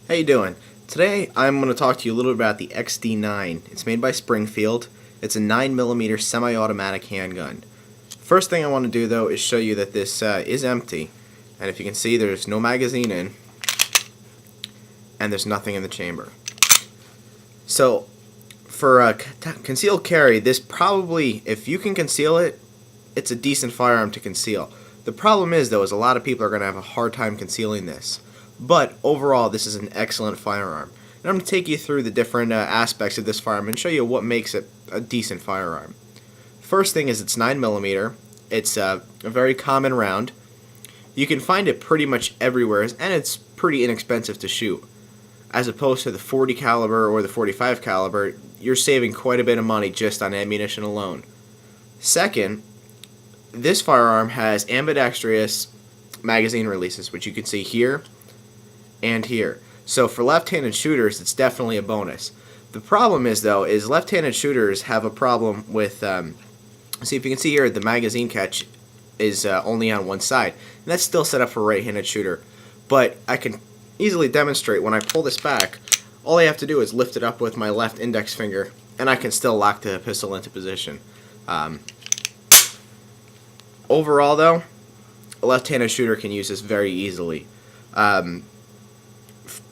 How you doing? Today I'm going to talk to you a little bit about the XD9. It's made by Springfield. It's a 9mm semi-automatic handgun. First thing I want to do though is show you that this is empty, and if you can see, there's no magazine in and there's nothing in the chamber. So for concealed carry, this probably, if you can conceal it, it's a decent firearm to conceal. The problem is though, is a lot of people are going to have a hard time concealing this. But overall, this is an excellent firearm. And I'm going to take you through the different aspects of this firearm and show you what makes it a decent firearm. First thing is it's 9mm. It's a very common round. You can find it pretty much everywhere, and it's pretty inexpensive to shoot. As opposed to the 40 caliber or the 45 caliber, you're saving quite a bit of money just on ammunition alone. Second, this firearm has ambidextrous magazine releases, which you can see here and here. So for left-handed shooters, it's definitely a bonus. The problem is though, is left-handed shooters have a problem with, see if you can see here, the magazine catch is only on one side. And that's still set up for a right-handed shooter. But I can easily demonstrate when I pull this back, all I have to do is lift it up with my left index finger, and I can still lock the pistol into position. Overall though, a left-handed shooter can use this very easily.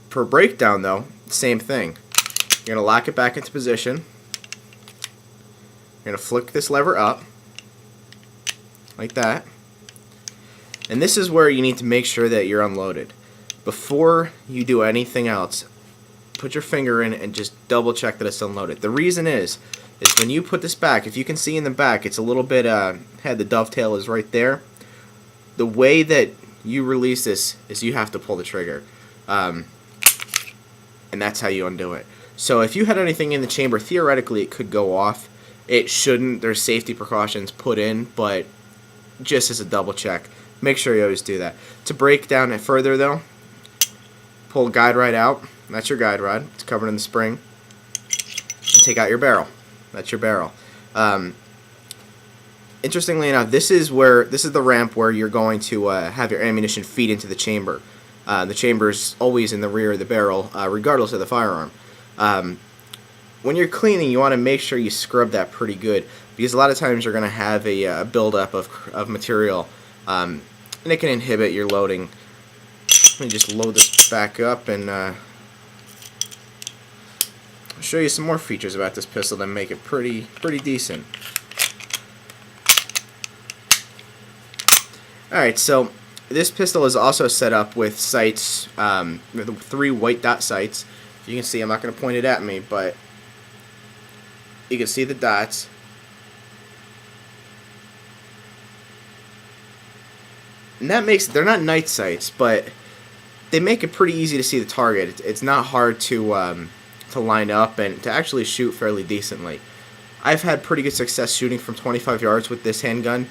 For breakdown though, same thing. You're going to lock it back into position. You're going to flick this lever up like that. And this is where you need to make sure that you're unloaded. Before you do anything else, put your finger in and just double check that it's unloaded. The reason is when you put this back, if you can see in the back, it's a little bit, the dovetail is right there. The way that you release this is you have to pull the trigger. And that's how you undo it. So if you had anything in the chamber, theoretically it could go off. It shouldn't. There's safety precautions put in, but just as a double check, make sure you always do that. To break down it further though, pull guide rod out. That's your guide rod. It's covered in the spring. And take out your barrel. That's your barrel. Interestingly enough, this is the ramp where you're going to have your ammunition feed into the chamber. The chamber is always in the rear of the barrel, regardless of the firearm. When you're cleaning, you want to make sure you scrub that pretty good, because a lot of times you're going to have a buildup of material, and it can inhibit your loading. Let me just load this back up and I'll show you some more features about this pistol that make it pretty decent. Alright, so this pistol is also set up with sights, with 3 white dot sights. You can see, I'm not going to point it at me, but you can see the dots. And that makes, they're not night sights, but they make it pretty easy to see the target. It's not hard to line up and to actually shoot fairly decently. I've had pretty good success shooting from 25 yards with this handgun.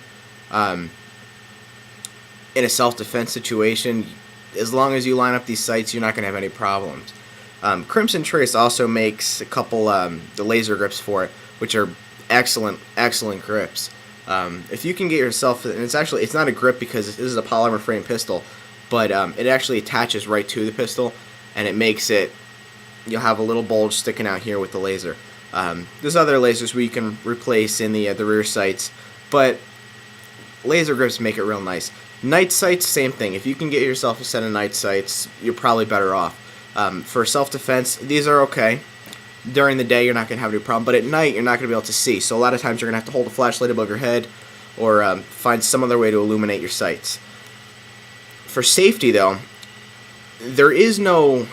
In a self-defense situation, as long as you line up these sights, you're not going to have any problems. Crimson Trace also makes a couple the laser grips for it, which are excellent grips. If you can get yourself, and it's not a grip because this is a polymer frame pistol, but it actually attaches right to the pistol, and it makes it, you'll have a little bulge sticking out here with the laser. There's other lasers where you can replace in the rear sights, but laser grips make it real nice. Night sights, same thing. If you can get yourself a set of night sights, you're probably better off. For self-defense, these are okay. During the day, you're not going to have any problem, but at night, you're not going to be able to see. So a lot of times, you're going to have to hold a flashlight above your head or find some other way to illuminate your sights. For safety, though, there is no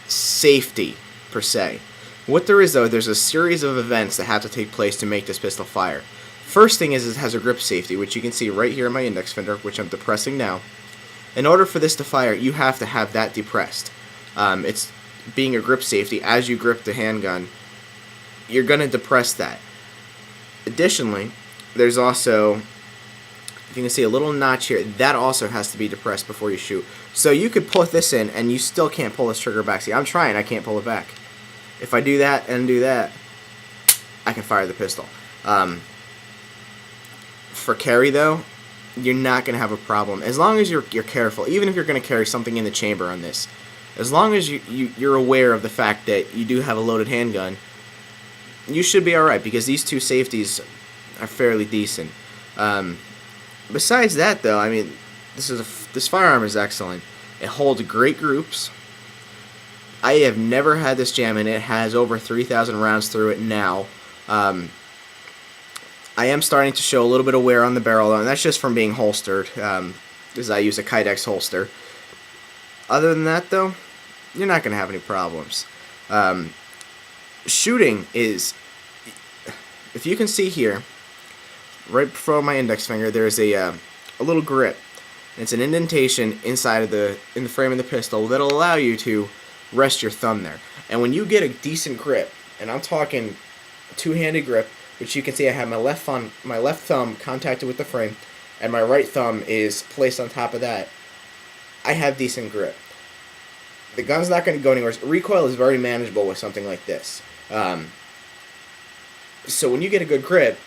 safety, per se. What there is, though, there's a series of events that have to take place to make this pistol fire. First thing is it has a grip safety, which you can see right here in my index finger, which I'm depressing now. In order for this to fire, you have to have that depressed. It's being a grip safety. As you grip the handgun, you're going to depress that. Additionally, there's also, if you can see a little notch here, that also has to be depressed before you shoot. So you could pull this in, and you still can't pull this trigger back. See, I'm trying, I can't pull it back. If I do that and do that, I can fire the pistol. For carry, though, you're not going to have a problem as long as you're careful. Even if you're going to carry something in the chamber on this, As long as you're aware of the fact that you do have a loaded handgun, you should be alright, because these two safeties are fairly decent. Besides that, though, I mean, this firearm is excellent. It holds great groups. I have never had this jam, and it has over 3,000 rounds through it now. I am starting to show a little bit of wear on the barrel, though, and that's just from being holstered, because I use a Kydex holster. Other than that, though, you're not going to have any problems. Shooting is, if you can see here, right before my index finger, there's a little grip. It's an indentation inside of in the frame of the pistol that'll allow you to rest your thumb there. And when you get a decent grip, and I'm talking two-handed grip, which you can see I have my left thumb contacted with the frame, and my right thumb is placed on top of that, I have decent grip. The gun's not going to go anywhere. Recoil is very manageable with something like this. So when you get a good grip,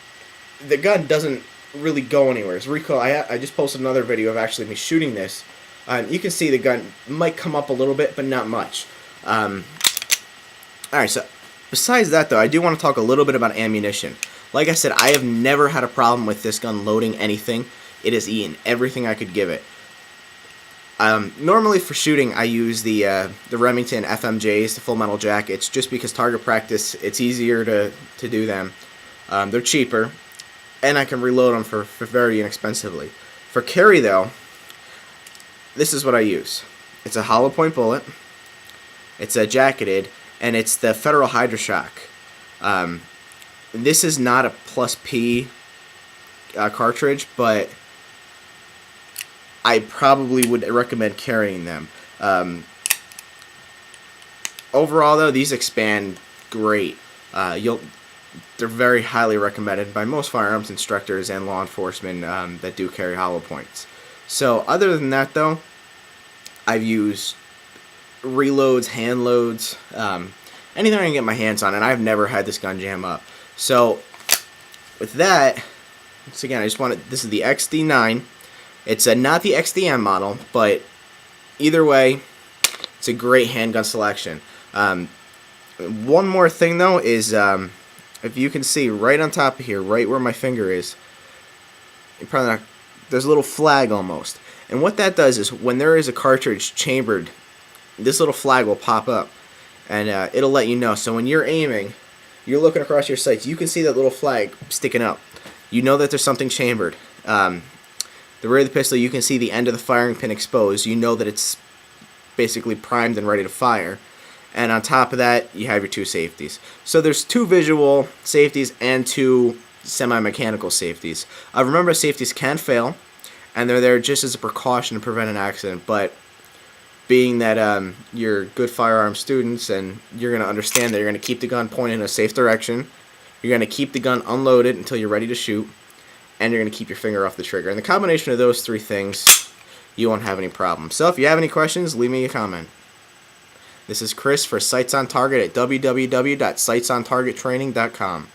the gun doesn't really go anywhere. It's recoil. I just posted another video of actually me shooting this. You can see the gun might come up a little bit, but not much. Alright, so besides that, though, I do want to talk a little bit about ammunition. Like I said, I have never had a problem with this gun loading anything. It has eaten everything I could give it. Normally for shooting, I use the Remington FMJs, the Full Metal Jackets, just because target practice, it's easier to do them. They're cheaper, and I can reload them for very inexpensively. For carry, though, this is what I use. It's a hollow point bullet, it's a jacketed, and it's the Federal Hydroshock. This is not a plus P cartridge, but I probably would recommend carrying them. Overall, though, these expand great. They're very highly recommended by most firearms instructors and law enforcement that do carry hollow points. So, other than that, though, I've used reloads, hand loads, anything I can get my hands on, and I've never had this gun jam up. So, with that, once again, this is the XD9. It's not the XDM model, but either way, it's a great handgun selection. One more thing, though, is if you can see right on top of here, right where my finger is, you're probably not, there's a little flag almost. And what that does is when there is a cartridge chambered, this little flag will pop up, and it'll let you know. So when you're aiming, you're looking across your sights, you can see that little flag sticking up. You know that there's something chambered. The rear of the pistol, you can see the end of the firing pin exposed. You know that it's basically primed and ready to fire. And on top of that, you have your two safeties. So there's two visual safeties and two semi-mechanical safeties. Remember, safeties can fail, and they're there just as a precaution to prevent an accident. But being that you're good firearm students, and you're going to understand that you're going to keep the gun pointed in a safe direction, you're going to keep the gun unloaded until you're ready to shoot, and you're going to keep your finger off the trigger. And the combination of those three things, you won't have any problems. So if you have any questions, leave me a comment. This is Chris for Sights on Target at www.sightsontargettraining.com.